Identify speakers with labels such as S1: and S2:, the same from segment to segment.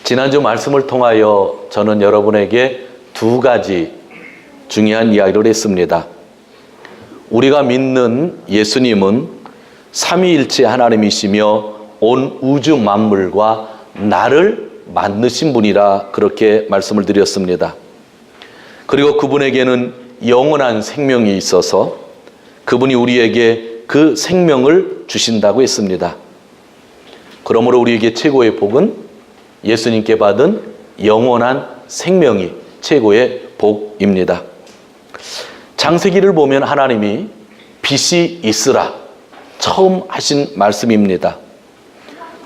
S1: 지난주 말씀을 통하여 저는 여러분에게 두 가지 중요한 이야기를 했습니다. 우리가 믿는 예수님은 삼위일체 하나님이시며 온 우주 만물과 나를 만드신 분이라 그렇게 말씀을 드렸습니다. 그리고 그분에게는 영원한 생명이 있어서 그분이 우리에게 그 생명을 주신다고 했습니다. 그러므로 우리에게 최고의 복은 예수님께 받은 영원한 생명이 최고의 복입니다. 창세기를 보면 하나님이 빛이 있으라 처음 하신 말씀입니다.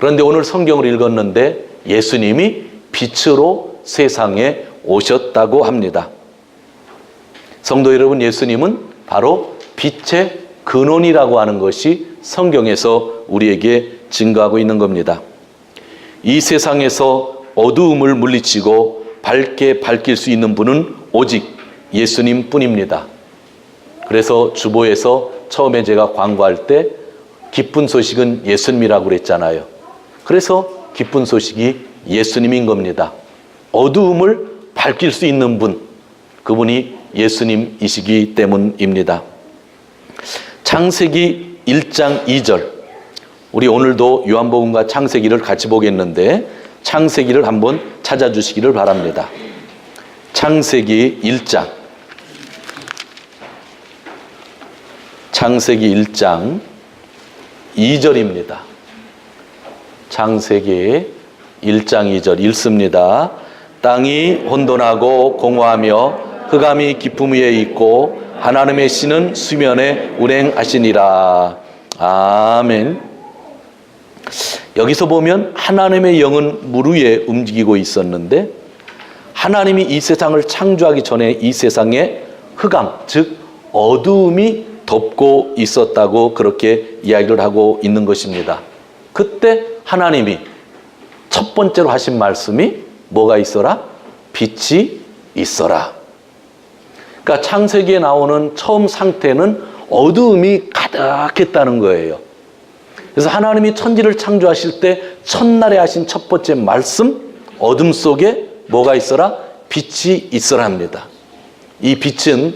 S1: 그런데 오늘 성경을 읽었는데 예수님이 빛으로 세상에 오셨다고 합니다. 성도 여러분, 예수님은 바로 빛의 근원이라고 하는 것이 성경에서 우리에게 증거하고 있는 겁니다. 이 세상에서 어두움을 물리치고 밝게 밝힐 수 있는 분은 오직 예수님 뿐입니다. 그래서 주보에서 처음에 제가 광고할 때 기쁜 소식은 예수님이라고 그랬잖아요. 그래서 기쁜 소식이 예수님인 겁니다. 어두움을 밝힐 수 있는 분, 그분이 예수님이시기 때문입니다. 창세기 1장 2절, 우리 오늘도 요한복음과 창세기를 같이 보겠는데 창세기를 한번 찾아주시기를 바랍니다. 창세기 1장, 창세기 1장 2절입니다. 창세기 1장 2절 읽습니다. 땅이 혼돈하고 공허하며 흑암이 깊음 위에 있고 하나님의 신은 수면에 운행하시니라. 아멘. 여기서 보면 하나님의 영은 물 위에 움직이고 있었는데 하나님이 이 세상을 창조하기 전에 이 세상에 흑암, 즉 어두움이 덮고 있었다고 그렇게 이야기를 하고 있는 것입니다. 그때 하나님이 첫 번째로 하신 말씀이 뭐가 있어라? 빛이 있어라. 그러니까 창세기에 나오는 처음 상태는 어두움이 가득했다는 거예요. 그래서 하나님이 천지를 창조하실 때 첫날에 하신 첫 번째 말씀, 어둠 속에 뭐가 있어라? 빛이 있어라 합니다. 이 빛은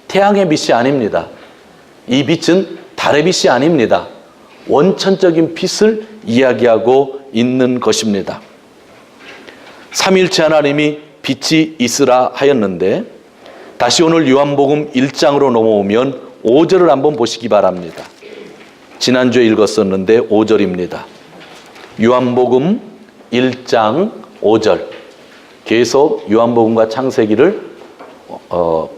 S1: 태양의 빛이 아닙니다. 이 빛은 달의 빛이 아닙니다. 원천적인 빛을 이야기하고 있는 것입니다. 삼위일체 하나님이 빛이 있으라 하였는데 다시 오늘 요한복음 1장으로 넘어오면 5절을 한번 보시기 바랍니다. 지난주에 읽었었는데 5절입니다. 요한복음 1장 5절. 계속 요한복음과 창세기를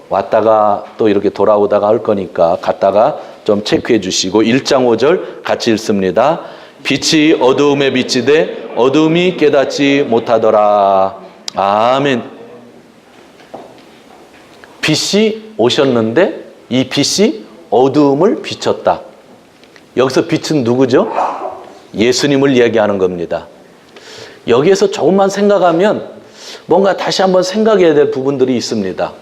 S1: 왔다가 또 이렇게 돌아오다가 할 거니까 갔다가 좀 체크해 주시고 1장 5절 같이 읽습니다. 빛이 어두움에 비치되 어두움이 깨닫지 못하더라. 아멘. 빛이 오셨는데 이 빛이 어두움을 비췄다. 여기서 빛은 누구죠? 예수님을 이야기하는 겁니다. 여기에서 조금만 생각하면 뭔가 다시 한번 생각해야 될 부분들이 있습니다.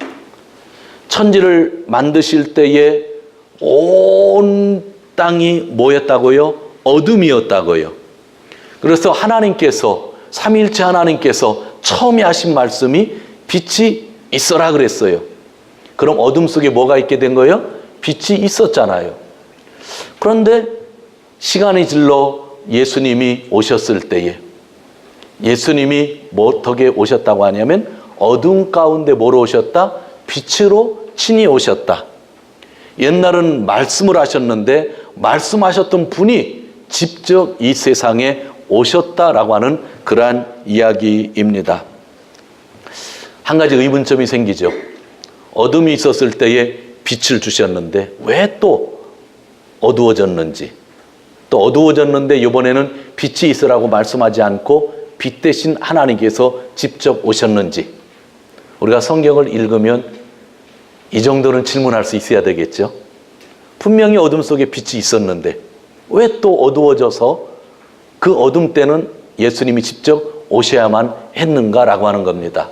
S1: 천지를 만드실 때에 온 땅이 뭐였다고요? 어둠이었다고요. 그래서 하나님께서, 삼위일체 하나님께서 처음에 하신 말씀이 빛이 있어라 그랬어요. 그럼 어둠 속에 뭐가 있게 된 거예요? 빛이 있었잖아요. 그런데 시간이 질러 예수님이 오셨을 때에 예수님이 어떻게 오셨다고 하냐면 어둠 가운데 뭐로 오셨다? 빛으로 친히 오셨다. 옛날은 말씀을 하셨는데 말씀하셨던 분이 직접 이 세상에 오셨다라고 하는 그러한 이야기입니다. 한 가지 의문점이 생기죠. 어둠이 있었을 때에 빛을 주셨는데 왜 또 어두워졌는지, 또 어두워졌는데 이번에는 빛이 있으라고 말씀하지 않고 빛 대신 하나님께서 직접 오셨는지, 우리가 성경을 읽으면 이 정도는 질문할 수 있어야 되겠죠. 분명히 어둠 속에 빛이 있었는데 왜 또 어두워져서 그 어둠 때는 예수님이 직접 오셔야만 했는가라고 하는 겁니다.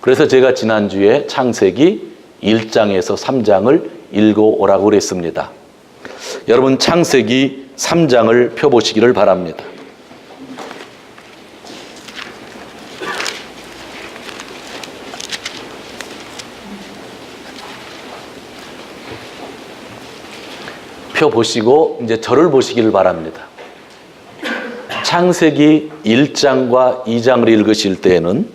S1: 그래서 제가 지난주에 창세기 1장에서 3장을 읽어오라고 그랬습니다. 여러분 창세기 3장을 펴보시기를 바랍니다. 보시고 이제 저를 보시기를 바랍니다. 창세기 1장과 2장을 읽으실 때에는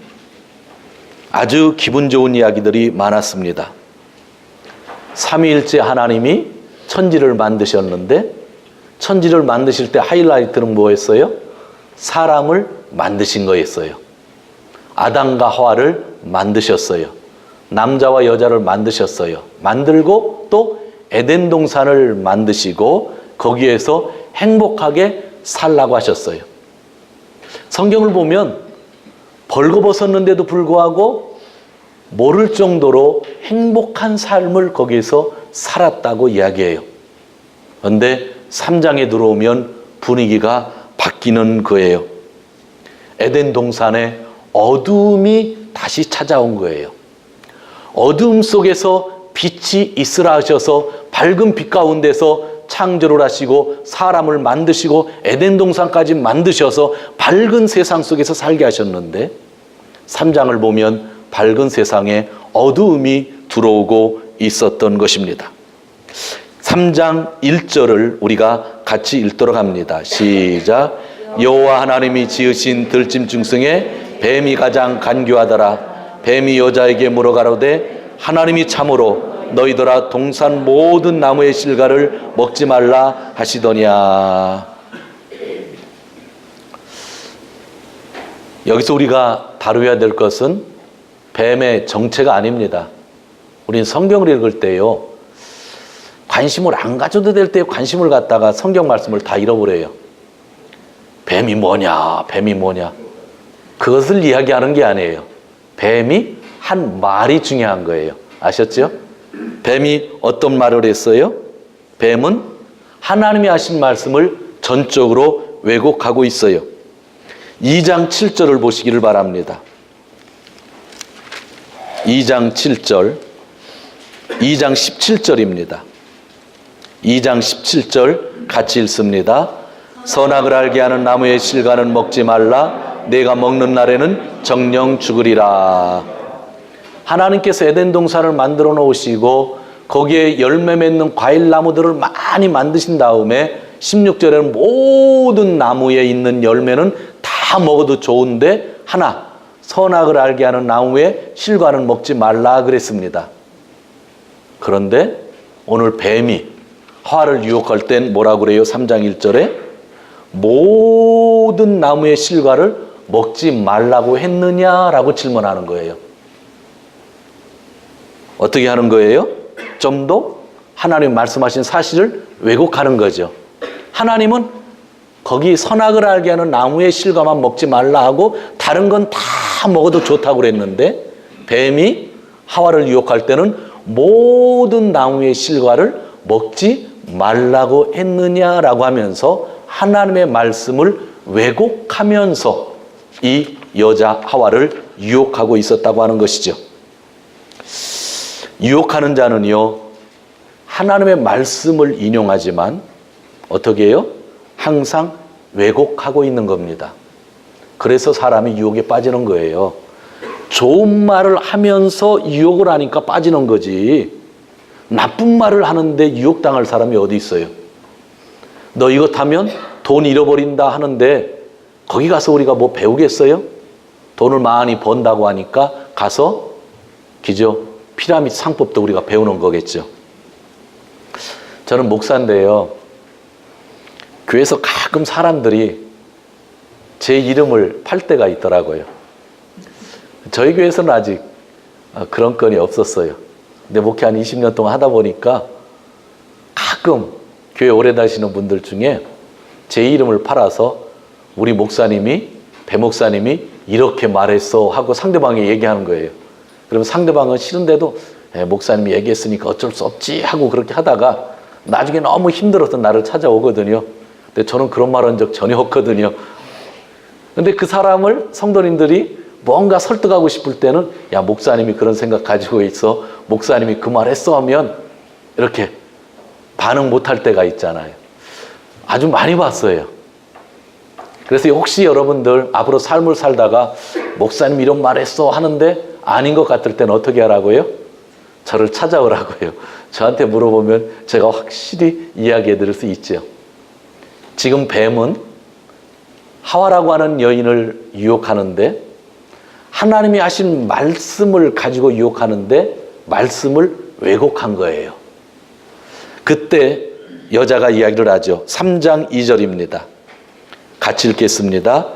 S1: 아주 기분 좋은 이야기들이 많았습니다. 삼위일체 하나님이 천지를 만드셨는데 천지를 만드실 때 하이라이트는 뭐였어요? 사람을 만드신 거였어요. 아담과 하와를 만드셨어요. 남자와 여자를 만드셨어요. 만들고 또 에덴 동산을 만드시고 거기에서 행복하게 살라고 하셨어요. 성경을 보면 벌거벗었는데도 불구하고 모를 정도로 행복한 삶을 거기에서 살았다고 이야기해요. 그런데 3장에 들어오면 분위기가 바뀌는 거예요. 에덴 동산에 어두움이 다시 찾아온 거예요. 어두움 속에서 빛이 있으라 하셔서 밝은 빛 가운데서 창조를 하시고 사람을 만드시고 에덴 동산까지 만드셔서 밝은 세상 속에서 살게 하셨는데 3장을 보면 밝은 세상에 어두움이 들어오고 있었던 것입니다. 3장 1절을 우리가 같이 읽도록 합니다. 시작. 여호와 하나님이 지으신 들짐 중생에 뱀이 가장 간교하더라. 뱀이 여자에게 물어가로되 하나님이 참으로 너희들아 동산 모든 나무의 실과를 먹지 말라 하시더냐. 여기서 우리가 다루어야 될 것은 뱀의 정체가 아닙니다. 우린 성경을 읽을 때요, 관심을 안 가져도 될 때 관심을 갖다가 성경 말씀을 다 잃어버려요. 뱀이 뭐냐, 뱀이 뭐냐. 그것을 이야기하는 게 아니에요. 뱀이 한 말이 중요한 거예요. 아셨죠? 뱀이 어떤 말을 했어요? 뱀은 하나님이 하신 말씀을 전적으로 왜곡하고 있어요. 2장 7절을 보시기를 바랍니다. 2장 7절, 2장 17절입니다. 2장 17절 같이 읽습니다. 선악을 알게 하는 나무의 실과는 먹지 말라. 내가 먹는 날에는 정령 죽으리라. 하나님께서 에덴 동산을 만들어 놓으시고 거기에 열매 맺는 과일 나무들을 많이 만드신 다음에 16절에는 모든 나무에 있는 열매는 다 먹어도 좋은데 하나, 선악을 알게 하는 나무의 실과는 먹지 말라 그랬습니다. 그런데 오늘 뱀이 하와를 유혹할 땐 뭐라고 그래요? 3장 1절에 모든 나무의 실과를 먹지 말라고 했느냐라고 질문하는 거예요. 어떻게 하는 거예요? 좀 더 하나님 말씀하신 사실을 왜곡하는 거죠. 하나님은 거기 선악을 알게 하는 나무의 실과만 먹지 말라 하고 다른 건 다 먹어도 좋다고 그랬는데 뱀이 하와를 유혹할 때는 모든 나무의 실과를 먹지 말라고 했느냐라고 하면서 하나님의 말씀을 왜곡하면서 이 여자 하와를 유혹하고 있었다고 하는 것이죠. 유혹하는 자는요, 하나님의 말씀을 인용하지만 어떻게 해요? 항상 왜곡하고 있는 겁니다. 그래서 사람이 유혹에 빠지는 거예요. 좋은 말을 하면서 유혹을 하니까 빠지는 거지. 나쁜 말을 하는데 유혹당할 사람이 어디 있어요? 너 이것 하면 돈 잃어버린다 하는데 거기 가서 우리가 뭐 배우겠어요? 돈을 많이 번다고 하니까 가서 기저 피라미드 상법도 우리가 배우는 거겠죠. 저는 목사인데요, 교회에서 가끔 사람들이 제 이름을 팔 때가 있더라고요. 저희 교회에서는 아직 그런 건이 없었어요. 근데 목회 한 20년 동안 하다 보니까 가끔 교회 오래 다니시는 분들 중에 제 이름을 팔아서 우리 목사님이, 배 목사님이 이렇게 말했어 하고 상대방이 얘기하는 거예요. 그러면 상대방은 싫은데도 목사님이 얘기했으니까 어쩔 수 없지 하고 그렇게 하다가 나중에 너무 힘들어서 나를 찾아오거든요. 근데 저는 그런 말 한 적 전혀 없거든요. 근데 그 사람을 성도님들이 뭔가 설득하고 싶을 때는 야, 목사님이 그런 생각 가지고 있어, 목사님이 그 말 했어 하면 이렇게 반응 못할 때가 있잖아요. 아주 많이 봤어요. 그래서 혹시 여러분들 앞으로 삶을 살다가 목사님 이런 말 했어 하는데 아닌 것 같을 때는 어떻게 하라고요? 저를 찾아오라고요. 저한테 물어보면 제가 확실히 이야기해 드릴 수 있죠. 지금 뱀은 하와라고 하는 여인을 유혹하는데 하나님이 하신 말씀을 가지고 유혹하는데 말씀을 왜곡한 거예요. 그때 여자가 이야기를 하죠. 3장 2절입니다. 같이 읽겠습니다.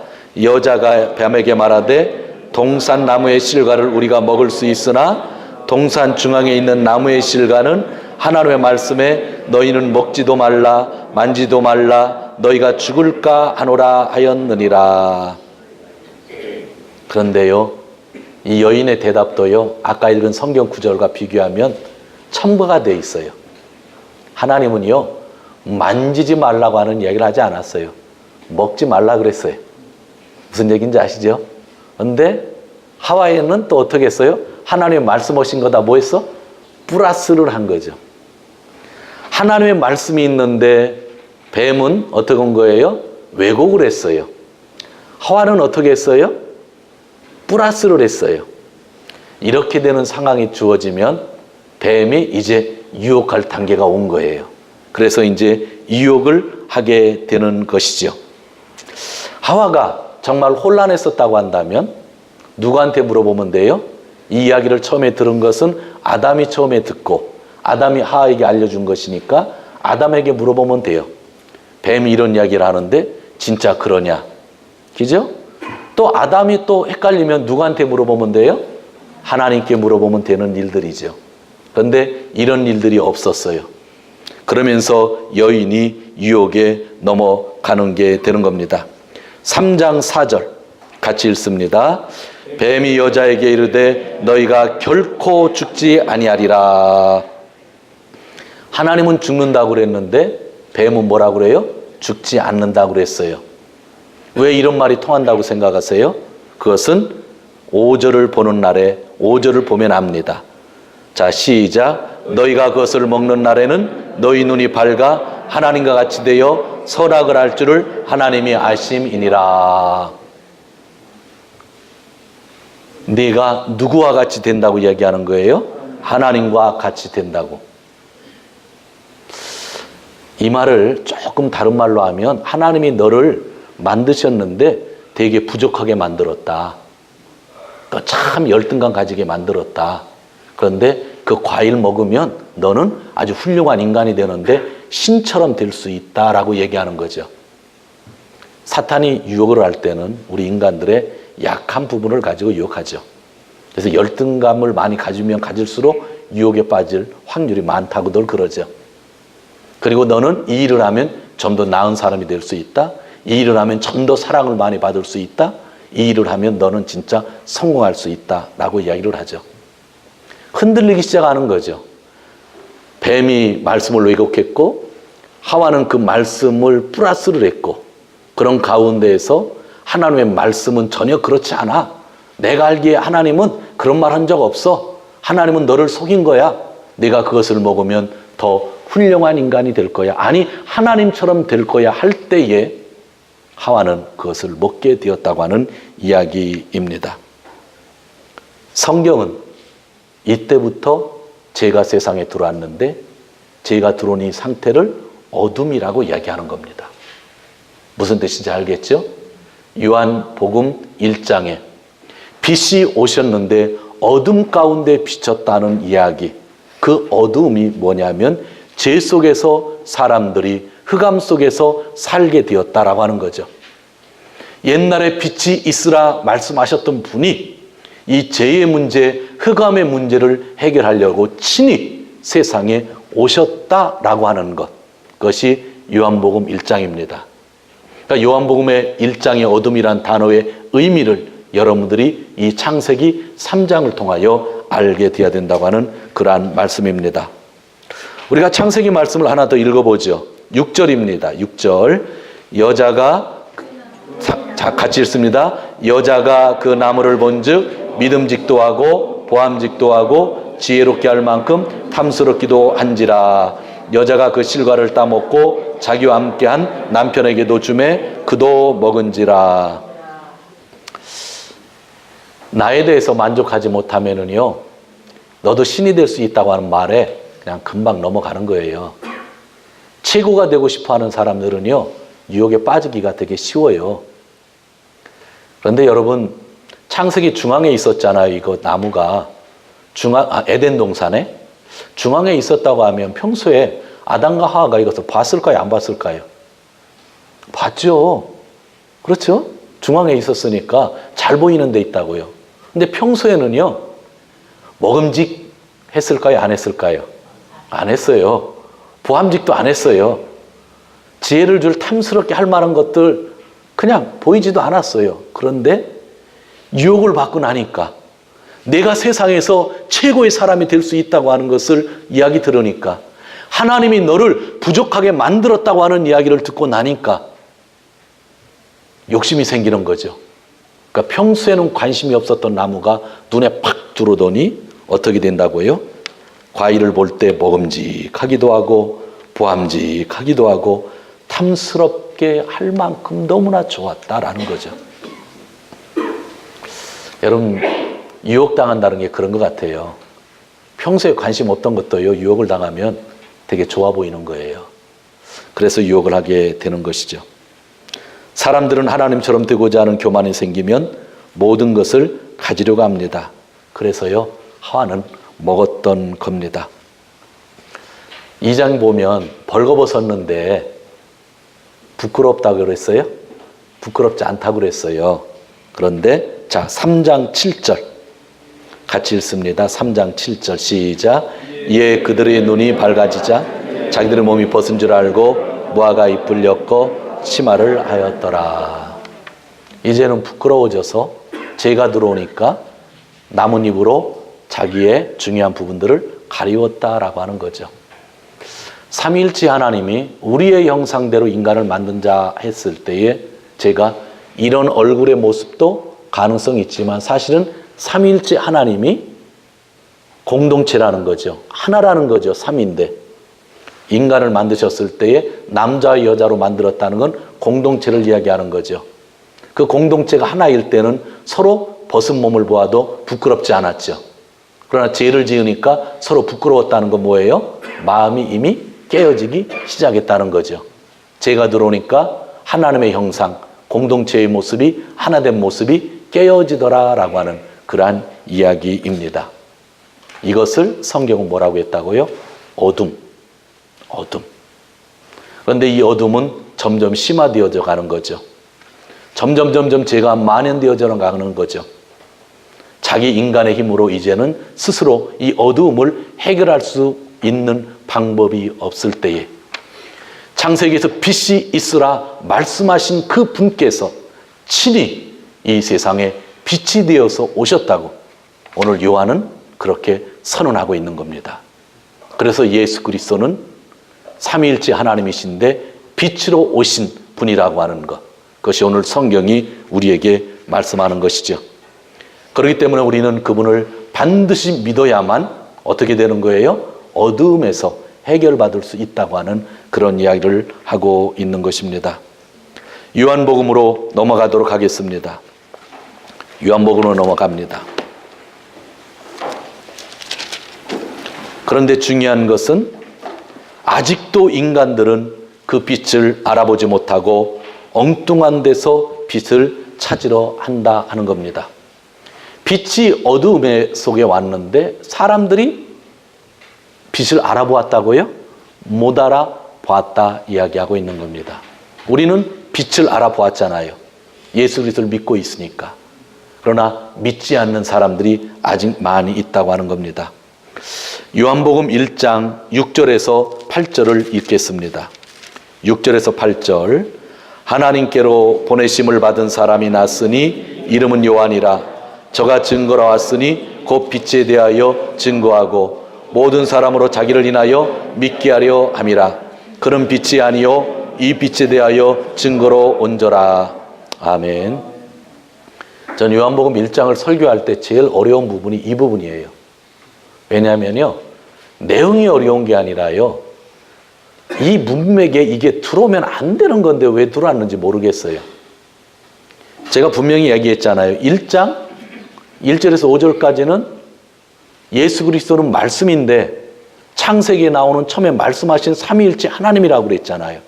S1: 여자가 뱀에게 말하되 동산 나무의 실과를 우리가 먹을 수 있으나 동산 중앙에 있는 나무의 실과는 하나님의 말씀에 너희는 먹지도 말라 만지도 말라 너희가 죽을까 하노라 하였느니라. 그런데요, 이 여인의 대답도요, 아까 읽은 성경 구절과 비교하면 첨부가 돼 있어요. 하나님은요, 만지지 말라고 하는 이야기를 하지 않았어요. 먹지 말라 그랬어요. 무슨 얘기인지 아시죠? 근데 하와에는 또 어떻게 했어요? 하나님의 말씀하신 거다 뭐 했어? 플러스를 한 거죠. 하나님의 말씀이 있는데 뱀은 어떻게 한 거예요? 왜곡을 했어요. 하와는 어떻게 했어요? 플러스를 했어요. 이렇게 되는 상황이 주어지면 뱀이 이제 유혹할 단계가 온 거예요. 그래서 이제 유혹을 하게 되는 것이죠. 하와가 정말 혼란했었다고 한다면 누구한테 물어보면 돼요? 이 이야기를 처음에 들은 것은 아담이 처음에 듣고 아담이 하와에게 알려준 것이니까 아담에게 물어보면 돼요. 뱀이 이런 이야기를 하는데 진짜 그러냐? 그죠? 또 아담이 또 헷갈리면 누구한테 물어보면 돼요? 하나님께 물어보면 되는 일들이죠. 그런데 이런 일들이 없었어요. 그러면서 여인이 유혹에 넘어가는 게 되는 겁니다. 3장 4절 같이 읽습니다. 뱀이 여자에게 이르되 너희가 결코 죽지 아니하리라. 하나님은 죽는다고 그랬는데 뱀은 뭐라고 그래요? 죽지 않는다고 그랬어요. 왜 이런 말이 통한다고 생각하세요? 그것은 5절을 보는 날에 5절을 보면 압니다. 자, 시작. 너희가 그것을 먹는 날에는 너희 눈이 밝아 하나님과 같이 되어 선악을 할 줄을 하나님이 아심이니라. 네가 누구와 같이 된다고 이야기하는 거예요? 하나님과 같이 된다고. 이 말을 조금 다른 말로 하면 하나님이 너를 만드셨는데 되게 부족하게 만들었다. 참 열등감 가지게 만들었다. 그런데 그 과일 먹으면 너는 아주 훌륭한 인간이 되는데 신처럼 될 수 있다라고 얘기하는 거죠. 사탄이 유혹을 할 때는 우리 인간들의 약한 부분을 가지고 유혹하죠. 그래서 열등감을 많이 가지면 가질수록 유혹에 빠질 확률이 많다고들 그러죠. 그리고 너는 이 일을 하면 좀 더 나은 사람이 될 수 있다. 이 일을 하면 좀 더 사랑을 많이 받을 수 있다. 이 일을 하면 너는 진짜 성공할 수 있다라고 이야기를 하죠. 흔들리기 시작하는 거죠. 뱀이 말씀을 왜곡했고 하와는 그 말씀을 플러스를 했고 그런 가운데에서 하나님의 말씀은 전혀 그렇지 않아. 내가 알기에 하나님은 그런 말 한 적 없어. 하나님은 너를 속인 거야. 네가 그것을 먹으면 더 훌륭한 인간이 될 거야. 아니 하나님처럼 될 거야 할 때에 하와는 그것을 먹게 되었다고 하는 이야기입니다. 성경은 이때부터 죄가 세상에 들어왔는데 죄가 들어온 이 상태를 어둠이라고 이야기하는 겁니다. 무슨 뜻인지 알겠죠? 요한복음 1장에 빛이 오셨는데 어둠 가운데 비쳤다는 이야기. 그 어둠이 뭐냐면 죄 속에서 사람들이 흑암 속에서 살게 되었다라고 하는 거죠. 옛날에 빛이 있으라 말씀하셨던 분이 이 죄의 문제, 흑암의 문제를 해결하려고 친히 세상에 오셨다라고 하는 것. 그것이 요한복음 1장입니다. 그러니까 요한복음의 1장의 어둠이란 단어의 의미를 여러분들이 이 창세기 3장을 통하여 알게 되어야 된다고 하는 그러한 말씀입니다. 우리가 창세기 말씀을 하나 더 읽어보죠. 6절입니다. 6절. 여자가 같이 읽습니다. 여자가 그 나무를 본즉 믿음직도 하고 보암직도 하고 지혜롭게 할 만큼 탐스럽기도 한지라. 여자가 그 실과를 따먹고 자기와 함께한 남편에게도 주매 그도 먹은지라. 나에 대해서 만족하지 못하면은요, 너도 신이 될 수 있다고 하는 말에 그냥 금방 넘어가는 거예요. 최고가 되고 싶어 하는 사람들은요, 유혹에 빠지기가 되게 쉬워요. 그런데 여러분, 창세기 중앙에 있었잖아요. 이거 나무가. 에덴 동산에. 중앙에 있었다고 하면 평소에 아담과 하와가 이것을 봤을까요? 안 봤을까요? 봤죠. 그렇죠? 중앙에 있었으니까 잘 보이는 데 있다고요. 근데 평소에는요, 먹음직 했을까요? 안 했을까요? 안 했어요. 보암직도 안 했어요. 지혜를 줄 탐스럽게 할 만한 것들 그냥 보이지도 않았어요. 그런데 유혹을 받고 나니까, 내가 세상에서 최고의 사람이 될 수 있다고 하는 것을 이야기 들으니까, 하나님이 너를 부족하게 만들었다고 하는 이야기를 듣고 나니까 욕심이 생기는 거죠. 그러니까 평소에는 관심이 없었던 나무가 눈에 팍 들어오더니 어떻게 된다고요? 과일을 볼 때 먹음직하기도 하고 보암직하기도 하고 탐스럽게 할 만큼 너무나 좋았다라는 거죠. 여러분, 유혹당한다는 게 그런 것 같아요. 평소에 관심 없던 것도요, 유혹을 당하면 되게 좋아 보이는 거예요. 그래서 유혹을 하게 되는 것이죠. 사람들은 하나님처럼 되고자 하는 교만이 생기면 모든 것을 가지려고 합니다. 그래서요, 하와는 먹었던 겁니다. 2장 보면 벌거벗었는데 부끄럽다고 그랬어요? 부끄럽지 않다고 그랬어요. 그런데 자, 3장 7절 같이 읽습니다. 3장 7절 시작. 이에 그들의 눈이 밝아지자 자기들의 몸이 벗은 줄 알고 무화과 잎을 엮고 치마를 하였더라. 이제는 부끄러워져서 재가 들어오니까 나뭇잎으로 자기의 중요한 부분들을 가리웠다라고 하는 거죠. 삼위일체 하나님이 우리의 형상대로 인간을 만든 자 했을 때에 제가 이런 얼굴의 모습도 가능성이 있지만 사실은 삼위일체 하나님이 공동체라는 거죠. 하나라는 거죠. 삼위인데 인간을 만드셨을 때에 남자와 여자로 만들었다는 건 공동체를 이야기하는 거죠. 그 공동체가 하나일 때는 서로 벗은 몸을 보아도 부끄럽지 않았죠. 그러나 죄를 지으니까 서로 부끄러웠다는 건 뭐예요? 마음이 이미 깨어지기 시작했다는 거죠. 죄가 들어오니까 하나님의 형상, 공동체의 모습이 하나된 모습이 깨어지더라라고 하는 그러한 이야기입니다. 이것을 성경은 뭐라고 했다고요? 어둠. 그런데 이 어둠은 점점 심화되어져 가는 거죠. 점점 죄가 만연되어져 가는 거죠. 자기 인간의 힘으로 이제는 스스로 이 어두움을 해결할 수 있는 방법이 없을 때에 창세기에서 빛이 있으라 말씀하신 그 분께서 친히 이 세상에 빛이 되어서 오셨다고 오늘 요한은 그렇게 선언하고 있는 겁니다. 그래서 예수 그리스도는 삼위일체 하나님이신데 빛으로 오신 분이라고 하는 것, 그것이 오늘 성경이 우리에게 말씀하는 것이죠. 그렇기 때문에 우리는 그분을 반드시 믿어야만 어떻게 되는 거예요? 어두움에서 해결받을 수 있다고 하는 그런 이야기를 하고 있는 것입니다. 요한복음으로 넘어가도록 하겠습니다. 요한복음으로 넘어갑니다. 그런데 중요한 것은 아직도 인간들은 그 빛을 알아보지 못하고 엉뚱한 데서 빛을 찾으려 한다 하는 겁니다. 빛이 어두움 속에 왔는데 사람들이 빛을 알아보았다고요? 못 알아보았다 이야기하고 있는 겁니다. 우리는 빛을 알아보았잖아요. 예수 그리스도를 믿고 있으니까. 그러나 믿지 않는 사람들이 아직 많이 있다고 하는 겁니다. 요한복음 1장 6절에서 8절을 읽겠습니다. 6절에서 8절. 하나님께로 보내심을 받은 사람이 났으니 이름은 요한이라. 저가 증거로 왔으니 곧 빛에 대하여 증거하고 모든 사람으로 자기를 인하여 믿게 하려 함이라. 그는 빛이 아니요 이 빛에 대하여 증거로 온저라. 아멘. 전 요한복음 1장을 설교할 때 제일 어려운 부분이 이 부분이에요. 왜냐하면요, 내용이 어려운 게 아니라요, 이 문맥에 이게 들어오면 안 되는 건데 왜 들어왔는지 모르겠어요. 제가 분명히 얘기했잖아요. 1장 1절에서 5절까지는 예수 그리스도는 말씀인데 창세기에 나오는 처음에 말씀하신 삼위일체 하나님이라고 그랬잖아요.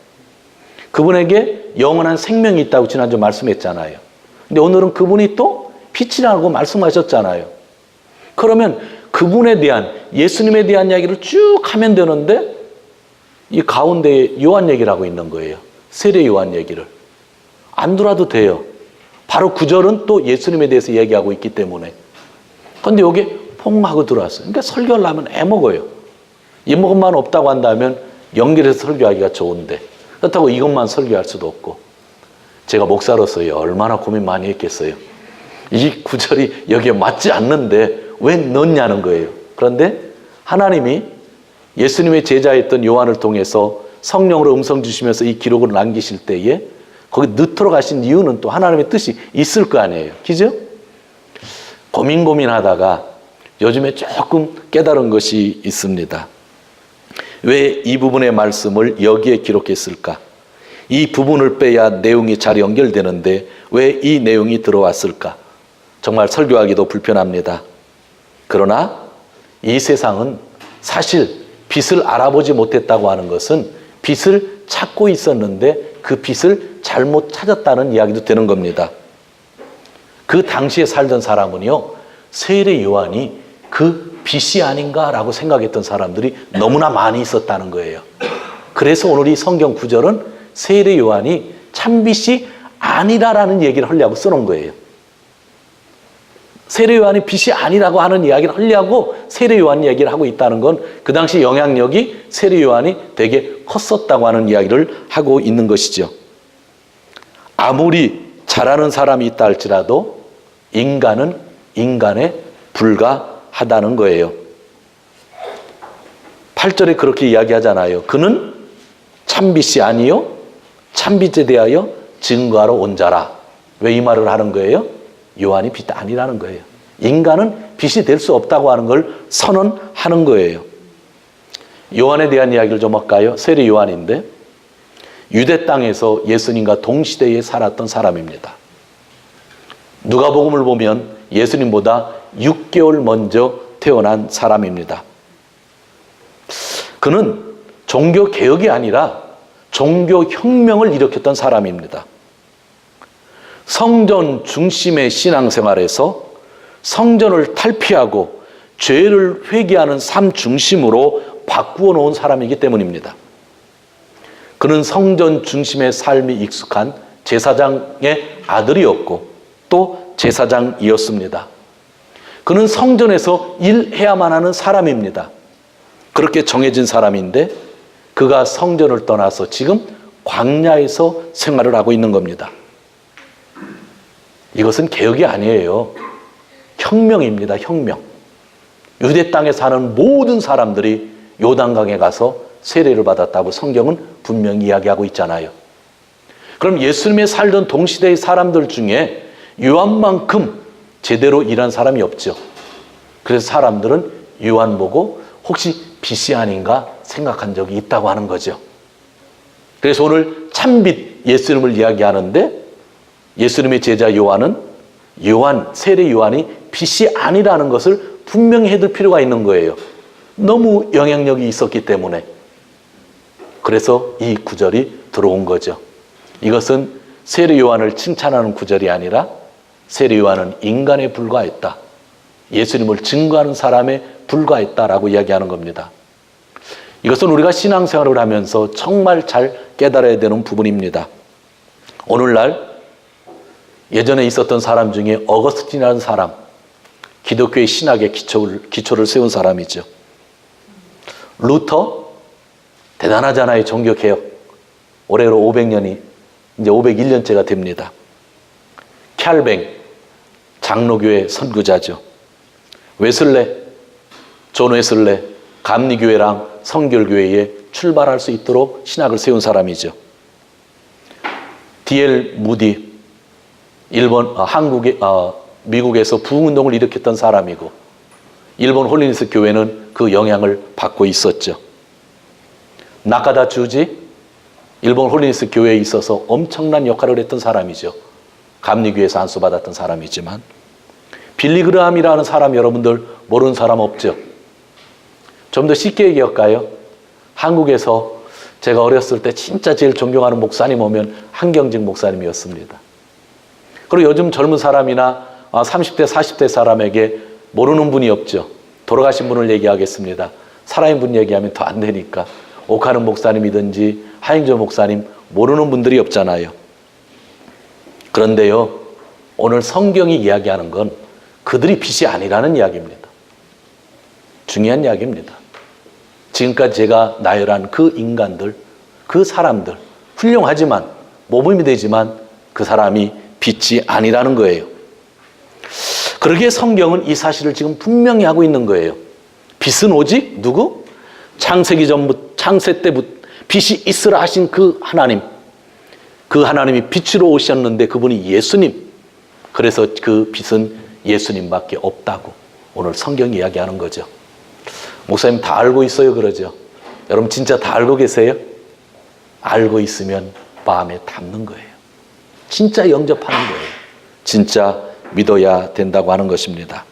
S1: 그분에게 영원한 생명이 있다고 지난주 말씀했잖아요. 근데 오늘은 그분이 또 빛이라고 말씀하셨잖아요. 그러면 그분에 대한, 예수님에 대한 이야기를 쭉 하면 되는데 이 가운데에 요한 얘기를 하고 있는 거예요. 세례 요한 얘기를. 안 들어도 돼요. 바로 9절은 또 예수님에 대해서 얘기하고 있기 때문에. 근데 여기 퐁 하고 들어왔어요. 그러니까 설교를 하면 애먹어요. 이것만 없다고 한다면 연결해서 설교하기가 좋은데, 그렇다고 이것만 설교할 수도 없고. 제가 목사로서요, 얼마나 고민 많이 했겠어요. 이 구절이 여기에 맞지 않는데 왜 넣냐는 거예요. 그런데 하나님이 예수님의 제자였던 요한을 통해서 성령으로 음성 주시면서 이 기록을 남기실 때에 거기 넣도록 하신 이유는 또 하나님의 뜻이 있을 거 아니에요. 그죠? 고민하다가 요즘에 조금 깨달은 것이 있습니다. 왜 이 부분의 말씀을 여기에 기록했을까? 이 부분을 빼야 내용이 잘 연결되는데 왜 이 내용이 들어왔을까? 정말 설교하기도 불편합니다. 그러나 이 세상은 사실 빛을 알아보지 못했다고 하는 것은 빛을 찾고 있었는데 그 빛을 잘못 찾았다는 이야기도 되는 겁니다. 그 당시에 살던 사람은요, 세례 요한이 그 빛이 아닌가라고 생각했던 사람들이 너무나 많이 있었다는 거예요. 그래서 오늘 이 성경 구절은 세례 요한이 참빛이 아니라라는 얘기를 하려고 써놓은 거예요. 세례 요한이 빛이 아니라고 하는 이야기를 하려고 세례 요한 얘기를 하고 있다는 건 그 당시 영향력이 세례 요한이 되게 컸었다고 하는 이야기를 하고 있는 것이죠. 아무리 잘하는 사람이 있다 할지라도 인간은 인간에 불과하다는 거예요. 8절에 그렇게 이야기하잖아요. 그는 참빛이 아니요 참빛에 대하여 증거하러 온 자라. 왜 이 말을 하는 거예요? 요한이 빛이 아니라는 거예요. 인간은 빛이 될 수 없다고 하는 걸 선언하는 거예요. 요한에 대한 이야기를 좀 할까요? 세례 요한인데 유대 땅에서 예수님과 동시대에 살았던 사람입니다. 누가복음을 보면 예수님보다 6개월 먼저 태어난 사람입니다. 그는 종교 개혁이 아니라 종교 혁명을 일으켰던 사람입니다. 성전 중심의 신앙생활에서 성전을 탈피하고 죄를 회개하는 삶 중심으로 바꾸어 놓은 사람이기 때문입니다. 그는 성전 중심의 삶이 익숙한 제사장의 아들이었고 또 제사장이었습니다. 그는 성전에서 일해야만 하는 사람입니다. 그렇게 정해진 사람인데 그가 성전을 떠나서 지금 광야에서 생활을 하고 있는 겁니다. 이것은 개혁이 아니에요. 혁명입니다. 혁명. 유대 땅에 사는 모든 사람들이 요단강에 가서 세례를 받았다고 성경은 분명히 이야기하고 있잖아요. 그럼 예수님의 살던 동시대의 사람들 중에 요한만큼 제대로 일한 사람이 없죠. 그래서 사람들은 요한 보고 혹시 빛이 아닌가 생각한 적이 있다고 하는 거죠. 그래서 오늘 참빛 예수님을 이야기하는데 예수님의 제자 요한은 세례 요한이 빛이 아니라는 것을 분명히 해둘 필요가 있는 거예요. 너무 영향력이 있었기 때문에. 그래서 이 구절이 들어온 거죠. 이것은 세례 요한을 칭찬하는 구절이 아니라 세례 요한은 인간에 불과했다. 예수님을 증거하는 사람에 불과했다라고 이야기하는 겁니다. 이것은 우리가 신앙생활을 하면서 정말 잘 깨달아야 되는 부분입니다. 오늘날 예전에 있었던 사람 중에 어거스틴이라는 사람, 기독교의 신학의 기초를 세운 사람이죠. 루터, 대단하잖아요. 종교개혁. 올해로 500년이, 이제 501년째가 됩니다. 캘뱅, 장로교회 선구자죠. 웨슬레, 존 웨슬레, 감리교회랑 성결교회에 출발할 수 있도록 신학을 세운 사람이죠. D.L. 무디, 미국에서 부흥운동을 일으켰던 사람이고 일본 홀리니스 교회는 그 영향을 받고 있었죠. 나카다 주지, 일본 홀리니스 교회에 있어서 엄청난 역할을 했던 사람이죠. 감리교회에서 안수받았던 사람이지만 빌리 그라함이라는 사람 여러분들 모르는 사람 없죠. 좀 더 쉽게 얘기할까요? 한국에서 제가 어렸을 때 진짜 제일 존경하는 목사님 오면 한경직 목사님이었습니다. 그리고 요즘 젊은 사람이나 30대, 40대 사람에게 모르는 분이 없죠. 돌아가신 분을 얘기하겠습니다. 살아있는 분 얘기하면 더 안 되니까. 옥하는 목사님이든지 하행조 목사님 모르는 분들이 없잖아요. 그런데요, 오늘 성경이 이야기하는 건 그들이 빛이 아니라는 이야기입니다. 중요한 이야기입니다. 지금까지 제가 나열한 그 인간들, 그 사람들, 훌륭하지만, 모범이 되지만 그 사람이 빛이 아니라는 거예요. 그러기에 성경은 이 사실을 지금 분명히 하고 있는 거예요. 빛은 오직 누구? 창세 때부터 빛이 있으라 하신 그 하나님. 그 하나님이 빛으로 오셨는데 그분이 예수님. 그래서 그 빛은 예수님밖에 없다고 오늘 성경이 이야기하는 거죠. 목사님 다 알고 있어요 그러죠. 여러분 진짜 다 알고 계세요? 알고 있으면 마음에 담는 거예요. 진짜 영접하는 거예요. 진짜 믿어야 된다고 하는 것입니다.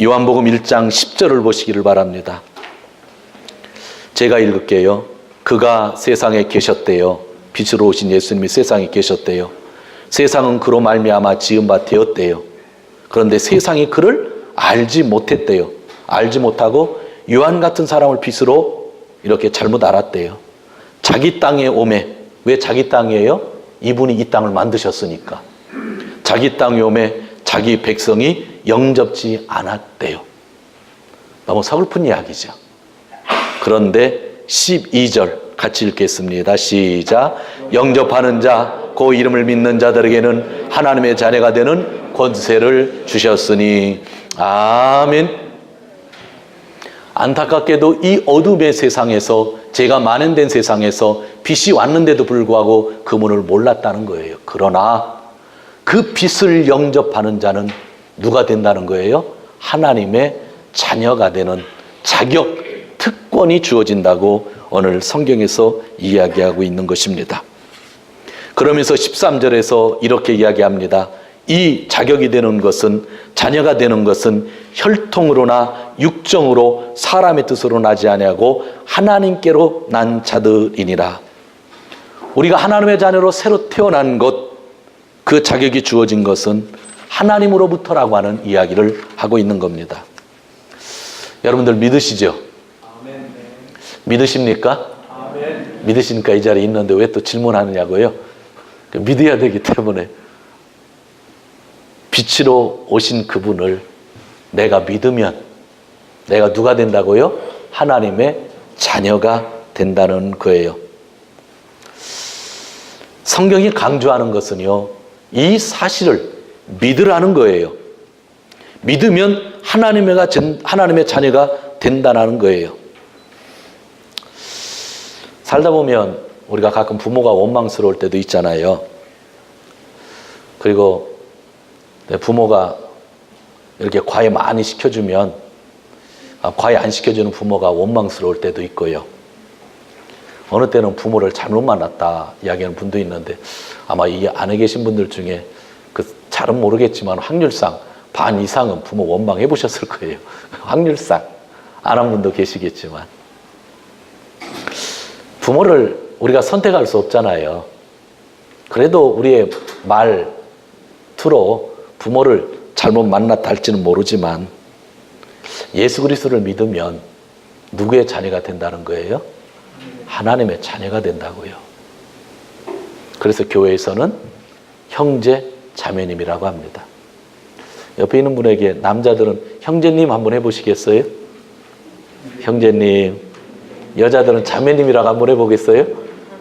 S1: 요한복음 1장 10절을 보시기를 바랍니다. 제가 읽을게요. 그가 세상에 계셨대요. 빛으로 오신 예수님이 세상에 계셨대요. 세상은 그로 말미암아 지은 바 되었대요. 그런데 세상이 그를 알지 못했대요. 알지 못하고 요한 같은 사람을 빛으로 이렇게 잘못 알았대요. 자기 땅에 오매. 왜 자기 땅이에요? 이분이 이 땅을 만드셨으니까. 자기 땅에 오매 자기 백성이 영접지 않았대요. 너무 서글픈 이야기죠. 그런데 12절 같이 읽겠습니다. 시작. 영접하는 자, 그 이름을 믿는 자들에게는 하나님의 자녀가 되는 권세를 주셨으니. 아멘. 안타깝게도 이 어둠의 세상에서, 죄가 만연된 세상에서 빛이 왔는데도 불구하고 그분을 몰랐다는 거예요. 그러나 그 빛을 영접하는 자는 누가 된다는 거예요? 하나님의 자녀가 되는 자격, 특권이 주어진다고 오늘 성경에서 이야기하고 있는 것입니다. 그러면서 13절에서 이렇게 이야기합니다. 이 자격이 되는 것은, 자녀가 되는 것은 혈통으로나 육정으로 사람의 뜻으로 나지 아니하고 하나님께로 난 자들이니라. 우리가 하나님의 자녀로 새로 태어난 것, 그 자격이 주어진 것은 하나님으로부터라고 하는 이야기를 하고 있는 겁니다. 여러분들 믿으시죠? 아멘. 믿으십니까? 아멘. 믿으시니까 이 자리에 있는데 왜 또 질문하느냐고요? 믿어야 되기 때문에. 빛으로 오신 그분을 내가 믿으면 내가 누가 된다고요? 하나님의 자녀가 된다는 거예요. 성경이 강조하는 것은요, 이 사실을 믿으라는 거예요. 믿으면 하나님의 자녀가 된다는 거예요. 살다 보면 우리가 가끔 부모가 원망스러울 때도 있잖아요. 그리고 부모가 이렇게 과외 많이 시켜주면 과외 안 시켜주는 부모가 원망스러울 때도 있고요. 어느 때는 부모를 잘못 만났다 이야기하는 분도 있는데 아마 이 안에 계신 분들 중에 잘은 모르겠지만 확률상 반 이상은 부모 원망해 보셨을 거예요. 확률상 안 한 분도 계시겠지만 부모를 우리가 선택할 수 없잖아요. 그래도 우리의 말투로 부모를 잘못 만났다 할지는 모르지만 예수 그리스도를 믿으면 누구의 자녀가 된다는 거예요? 하나님의 자녀가 된다고요. 그래서 교회에서는 형제 자매님이라고 합니다. 옆에 있는 분에게 남자들은 형제님 한번 해보시겠어요? 형제님. 여자들은 자매님이라고 한번 해보겠어요?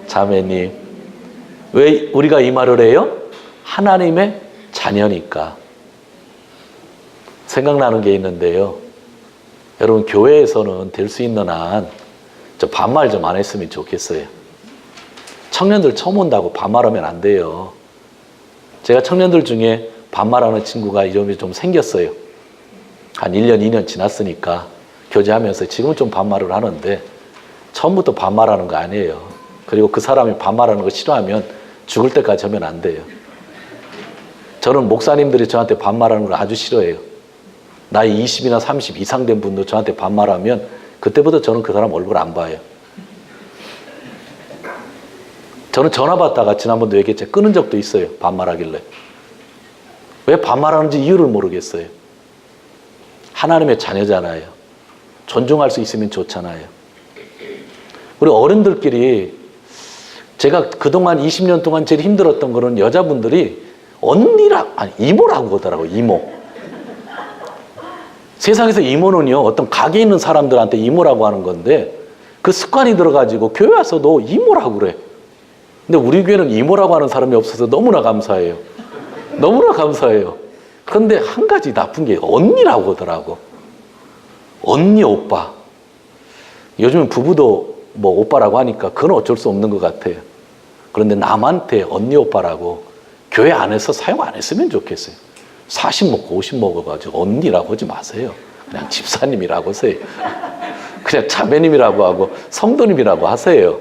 S1: 자매님. 왜 우리가 이 말을 해요? 하나님의 자녀니까. 생각나는 게 있는데요. 여러분 교회에서는 될 수 있는 한 저 반말 좀 안 했으면 좋겠어요. 청년들 처음 온다고 반말하면 안 돼요. 제가 청년들 중에 반말하는 친구가 이름이 좀 생겼어요. 한 1년, 2년 지났으니까 교제하면서 지금은 좀 반말을 하는데 처음부터 반말하는 거 아니에요. 그리고 그 사람이 반말하는 거 싫어하면 죽을 때까지 하면 안 돼요. 저는 목사님들이 저한테 반말하는 걸 아주 싫어해요. 나이 20이나 30 이상 된 분도 저한테 반말하면 그때부터 저는 그 사람 얼굴 안 봐요. 저는 전화 받다가 지난번도 얘기했죠. 끊은 적도 있어요. 반말하길래. 왜 반말하는지 이유를 모르겠어요. 하나님의 자녀잖아요. 존중할 수 있으면 좋잖아요. 우리 어른들끼리 제가 그동안 20년 동안 제일 힘들었던 거는 여자분들이 이모라고 하더라고요. 이모. 세상에서 이모는요, 어떤 가게에 있는 사람들한테 이모라고 하는 건데 그 습관이 들어가지고 교회 와서도 이모라고 그래. 근데 우리 교회는 이모라고 하는 사람이 없어서 너무나 감사해요. 너무나 감사해요. 그런데 한 가지 나쁜 게 언니라고 하더라고. 언니, 오빠. 요즘은 부부도 뭐 오빠라고 하니까 그건 어쩔 수 없는 것 같아요. 그런데 남한테 언니, 오빠라고 교회 안에서 사용 안 했으면 좋겠어요. 40 먹고 50 먹어가지고 언니라고 하지 마세요. 그냥 집사님이라고 하세요. 그냥 자매님이라고 하고 성도님이라고 하세요.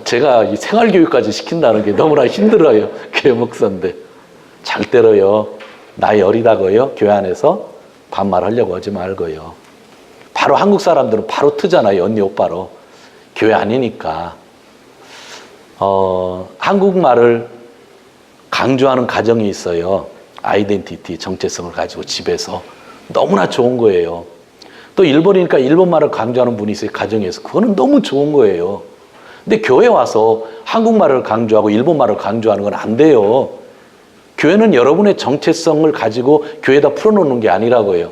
S1: 제가 이 생활교육까지 시킨다는 게 너무나 힘들어요. 교회 목사인데. 절대로요, 나이 어리다고요, 교회 안에서 반말하려고 하지 말고요. 바로 한국 사람들은 바로 트잖아요. 언니, 오빠로. 교회 아니니까. 한국말을 강조하는 가정이 있어요. 아이덴티티, 정체성을 가지고 집에서. 너무나 좋은 거예요. 또 일본이니까 일본말을 강조하는 분이 있어요. 가정에서. 그거는 너무 좋은 거예요. 근데 교회 와서 한국말을 강조하고 일본말을 강조하는 건 안 돼요. 교회는 여러분의 정체성을 가지고 교회에다 풀어놓는 게 아니라고요.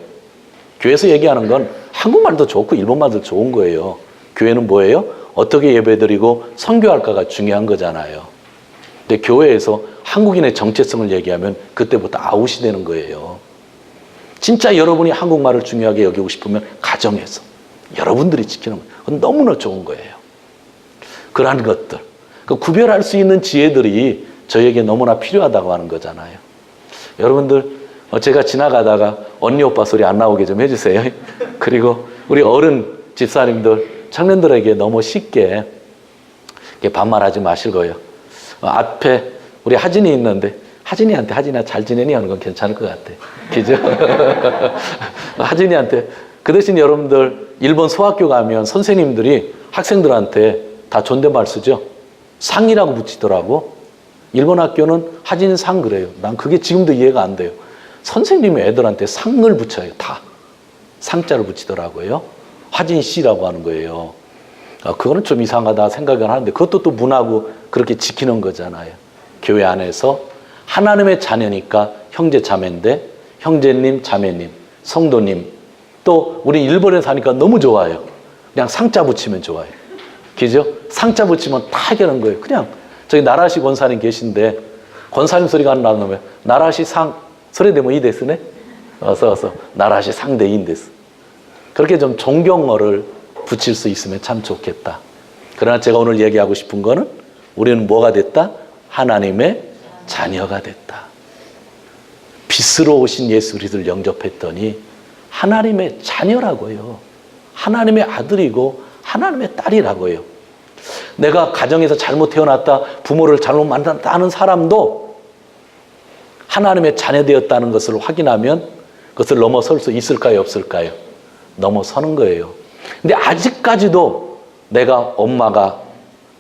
S1: 교회에서 얘기하는 건 한국말도 좋고 일본말도 좋은 거예요. 교회는 뭐예요? 어떻게 예배드리고 선교할까가 중요한 거잖아요. 근데 교회에서 한국인의 정체성을 얘기하면 그때부터 아웃이 되는 거예요. 진짜 여러분이 한국말을 중요하게 여기고 싶으면 가정에서 여러분들이 지키는 거예요. 그건 너무나 좋은 거예요. 그러한 것들, 그 구별할 수 있는 지혜들이 저에게 너무나 필요하다고 하는 거잖아요. 여러분들, 제가 지나가다가 언니, 오빠 소리 안 나오게 좀 해주세요. 그리고 우리 어른 집사님들, 청년들에게 너무 쉽게 반말하지 마실 거예요. 앞에 우리 하진이 있는데 하진이한테 하진아 잘 지내니 하는 건 괜찮을 것 같아. 그죠? 하진이한테. 그 대신 여러분들 일본 소학교 가면 선생님들이 학생들한테 다 존댓말 쓰죠. 상이라고 붙이더라고. 일본 학교는 하진 상 그래요. 난 그게 지금도 이해가 안 돼요. 선생님이 애들한테 상을 붙여요. 다. 상자를 붙이더라고요. 하진 씨라고 하는 거예요. 그거는 좀 이상하다 생각을 하는데 그것도 또 문하고 그렇게 지키는 거잖아요. 교회 안에서 하나님의 자녀니까 형제 자매인데 형제님, 자매님, 성도님. 또 우리 일본에 사니까 너무 좋아요. 그냥 상자 붙이면 좋아요. 그죠? 상자 붙이면 다 해결한 거예요. 그냥 저기 나라시 권사님 계신데 권사님 소리가 안 나오면 나라시 상 소리 되면 이 데스네? 어서 나라시 상대인 데스. 그렇게 좀 존경어를 붙일 수 있으면 참 좋겠다. 그러나 제가 오늘 얘기하고 싶은 거는 우리는 뭐가 됐다? 하나님의 자녀가 됐다. 빛으로 오신 예수 그리스도를 영접했더니 하나님의 자녀라고요. 하나님의 아들이고 하나님의 딸이라고요. 내가 가정에서 잘못 태어났다, 부모를 잘못 만났다 하는 사람도 하나님의 자녀 되었다는 것을 확인하면 그것을 넘어설 수 있을까요, 없을까요? 넘어서는 거예요. 근데 아직까지도 내가 엄마가,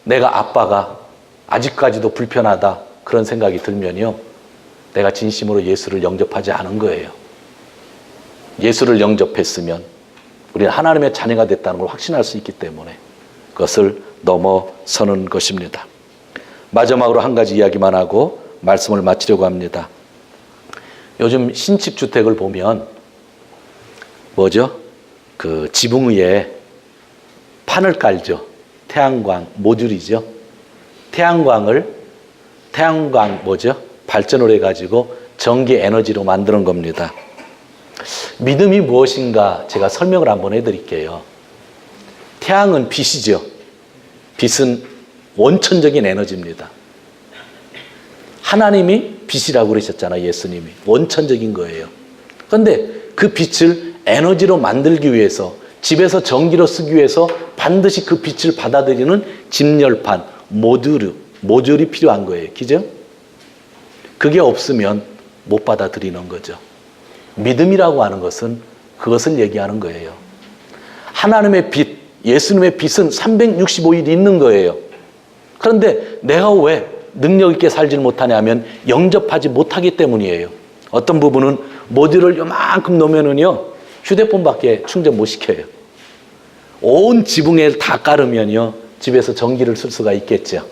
S1: 내가 아빠가 아직까지도 불편하다 그런 생각이 들면요, 내가 진심으로 예수를 영접하지 않은 거예요. 예수를 영접했으면 우리는 하나님의 자녀가 됐다는 걸 확신할 수 있기 때문에 그것을 넘어서는 것입니다. 마지막으로 한 가지 이야기만 하고 말씀을 마치려고 합니다. 요즘 신축 주택을 보면 뭐죠? 그 지붕 위에 판을 깔죠. 태양광 모듈이죠. 태양광 뭐죠? 발전을 해가지고 전기 에너지로 만드는 겁니다. 믿음이 무엇인가 제가 설명을 한번 해드릴게요. 태양은 빛이죠. 빛은 원천적인 에너지입니다. 하나님이 빛이라고 그러셨잖아요. 예수님이. 원천적인 거예요. 그런데 그 빛을 에너지로 만들기 위해서, 집에서 전기로 쓰기 위해서 반드시 그 빛을 받아들이는 집열판, 모듈이 필요한 거예요. 그죠? 그게 없으면 못 받아들이는 거죠. 믿음이라고 하는 것은 그것을 얘기하는 거예요. 하나님의 빛, 예수님의 빛은 365일 있는 거예요. 그런데 내가 왜 능력 있게 살지 못하냐면 영접하지 못하기 때문이에요. 어떤 부분은 모듈을 요만큼 놓으면은요, 휴대폰밖에 충전 못 시켜요. 온 지붕에 다 깔으면요, 집에서 전기를 쓸 수가 있겠죠.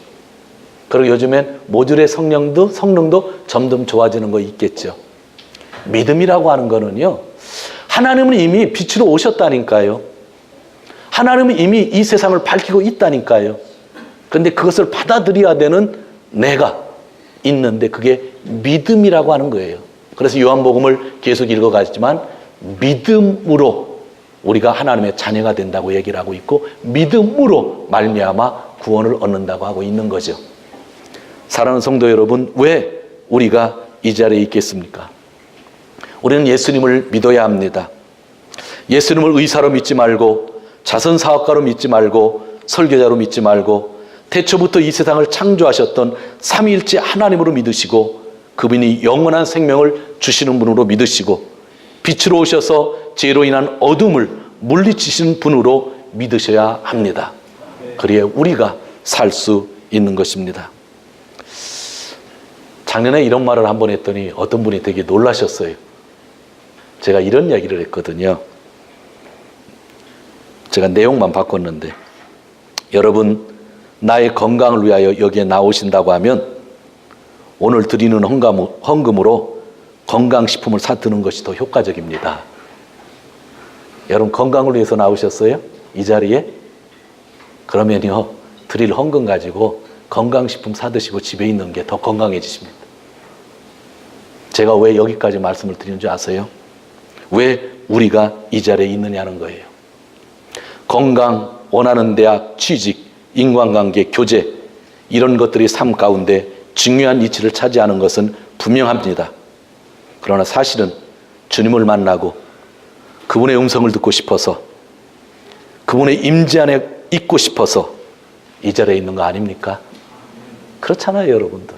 S1: 그리고 요즘엔 모듈의 성능도 점점 좋아지는 거 있겠죠. 믿음이라고 하는 거는요, 하나님은 이미 빛으로 오셨다니까요. 하나님은 이미 이 세상을 밝히고 있다니까요. 그런데 그것을 받아들여야 되는 내가 있는데 그게 믿음이라고 하는 거예요. 그래서 요한복음을 계속 읽어가지만 믿음으로 우리가 하나님의 자녀가 된다고 얘기를 하고 있고 믿음으로 말미암아 구원을 얻는다고 하고 있는 거죠. 사랑하는 성도 여러분, 왜 우리가 이 자리에 있겠습니까? 우리는 예수님을 믿어야 합니다. 예수님을 의사로 믿지 말고 자선사업가로 믿지 말고 설교자로 믿지 말고 태초부터 이 세상을 창조하셨던 삼위일체 하나님으로 믿으시고 그분이 영원한 생명을 주시는 분으로 믿으시고 빛으로 오셔서 죄로 인한 어둠을 물리치시는 분으로 믿으셔야 합니다. 그래야 우리가 살 수 있는 것입니다. 작년에 이런 말을 한번 했더니 어떤 분이 되게 놀라셨어요. 제가 이런 이야기를 했거든요. 제가 내용만 바꿨는데, 여러분 나의 건강을 위하여 여기에 나오신다고 하면 오늘 드리는 헌금으로 건강식품을 사드는 것이 더 효과적입니다. 여러분 건강을 위해서 나오셨어요? 이 자리에? 그러면요, 드릴 헌금 가지고 건강식품 사드시고 집에 있는 게 더 건강해지십니다. 제가 왜 여기까지 말씀을 드리는 줄 아세요? 왜 우리가 이 자리에 있느냐는 거예요. 건강, 원하는 대학, 취직, 인간관계, 교제, 이런 것들이 삶 가운데 중요한 위치를 차지하는 것은 분명합니다. 그러나 사실은 주님을 만나고 그분의 음성을 듣고 싶어서, 그분의 임재 안에 있고 싶어서 이 자리에 있는 거 아닙니까? 그렇잖아요, 여러분들.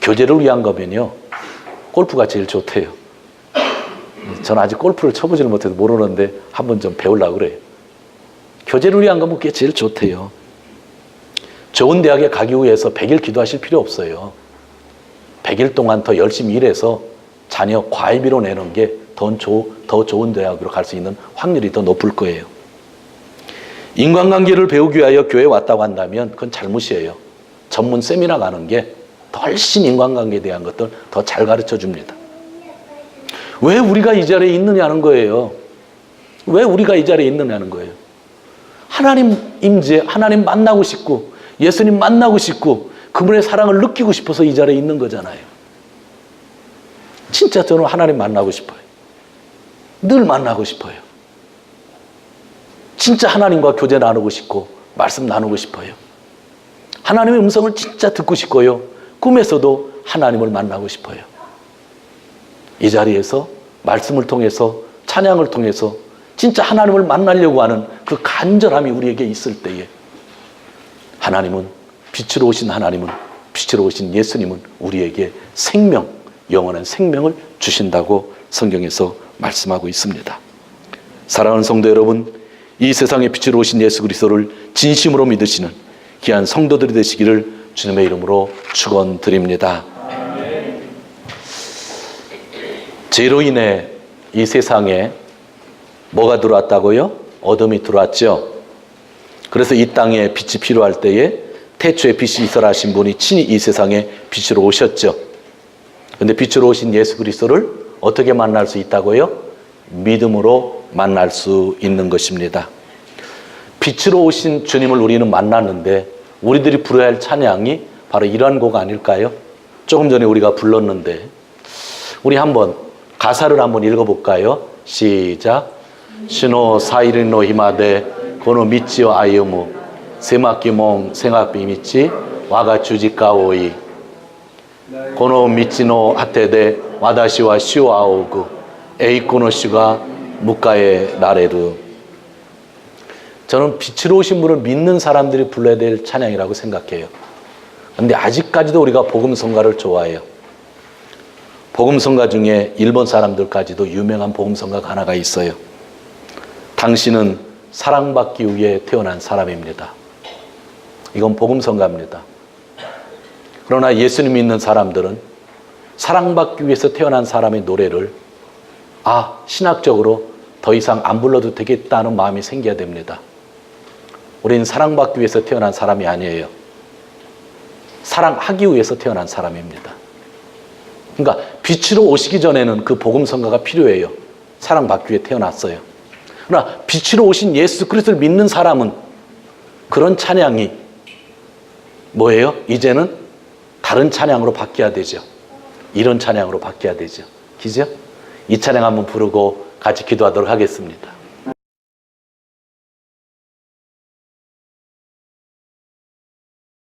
S1: 교제를 위한 거면요, 골프가 제일 좋대요. 저는 아직 골프를 쳐보지를 못해서 모르는데 한번 좀 배우려고 그래요. 교제를 위한 거면 그게 제일 좋대요. 좋은 대학에 가기 위해서 100일 기도하실 필요 없어요. 100일 동안 더 열심히 일해서 자녀 과외비로 내는 게 더 좋은 대학으로 갈 수 있는 확률이 더 높을 거예요. 인간관계를 배우기 위하여 교회에 왔다고 한다면 그건 잘못이에요. 전문 세미나 가는 게 훨씬 인간관계에 대한 것들 더 잘 가르쳐 줍니다. 왜 우리가 이 자리에 있느냐는 거예요. 왜 우리가 이 자리에 있느냐는 거예요. 하나님 임재, 하나님 만나고 싶고 예수님 만나고 싶고 그분의 사랑을 느끼고 싶어서 이 자리에 있는 거잖아요. 진짜 저는 하나님 만나고 싶어요. 늘 만나고 싶어요. 진짜 하나님과 교제 나누고 싶고 말씀 나누고 싶어요. 하나님의 음성을 진짜 듣고 싶고요. 꿈에서도 하나님을 만나고 싶어요. 이 자리에서 말씀을 통해서 찬양을 통해서 진짜 하나님을 만나려고 하는 그 간절함이 우리에게 있을 때에 하나님은, 빛으로 오신 하나님은, 빛으로 오신 예수님은 우리에게 생명, 영원한 생명을 주신다고 성경에서 말씀하고 있습니다. 사랑하는 성도 여러분, 이 세상에 빛으로 오신 예수 그리스도를 진심으로 믿으시는 귀한 성도들이 되시기를 주님의 이름으로 축원드립니다. 죄로 인해 이 세상에 뭐가 들어왔다고요? 어둠이 들어왔죠. 그래서 이 땅에 빛이 필요할 때에 태초에 빛이 있어라 하신 분이 친히 이 세상에 빛으로 오셨죠. 그런데 빛으로 오신 예수 그리스도를 어떻게 만날 수 있다고요? 믿음으로 만날 수 있는 것입니다. 빛으로 오신 주님을 우리는 만났는데 우리들이 부르어야 할 찬양이 바로 이러한 곡 아닐까요? 조금 전에 우리가 불렀는데 우리 한번 가사를 한번 읽어볼까요? 시작. 신호 사이리노 히마데 고노 미치오 아이오무 세마키몽 생각비 미치 와가 주지까오이 고노 미치노 하테데 와다시와 시오아오구 에이코노시가 무카에 나레루. 저는 빛으로 오신 분을 믿는 사람들이 불러야 될 찬양이라고 생각해요. 그런데 아직까지도 우리가 복음 성가를 좋아해요. 복음성가 중에 일본 사람들까지도 유명한 복음성가가 하나가 있어요. 당신은 사랑받기 위해 태어난 사람입니다. 이건 복음성가입니다. 그러나 예수님 믿는 사람들은 사랑받기 위해서 태어난 사람의 노래를 신학적으로 더 이상 안 불러도 되겠다는 마음이 생겨야 됩니다. 우리는 사랑받기 위해서 태어난 사람이 아니에요. 사랑하기 위해서 태어난 사람입니다. 그러니까 빛으로 오시기 전에는 그 복음성가가 필요해요. 사랑받기 위해 태어났어요. 그러나 빛으로 오신 예수 그리스도를 믿는 사람은 그런 찬양이 뭐예요? 이제는 다른 찬양으로 바뀌어야 되죠. 이런 찬양으로 바뀌어야 되죠. 그죠? 이 찬양 한번 부르고 같이 기도하도록 하겠습니다.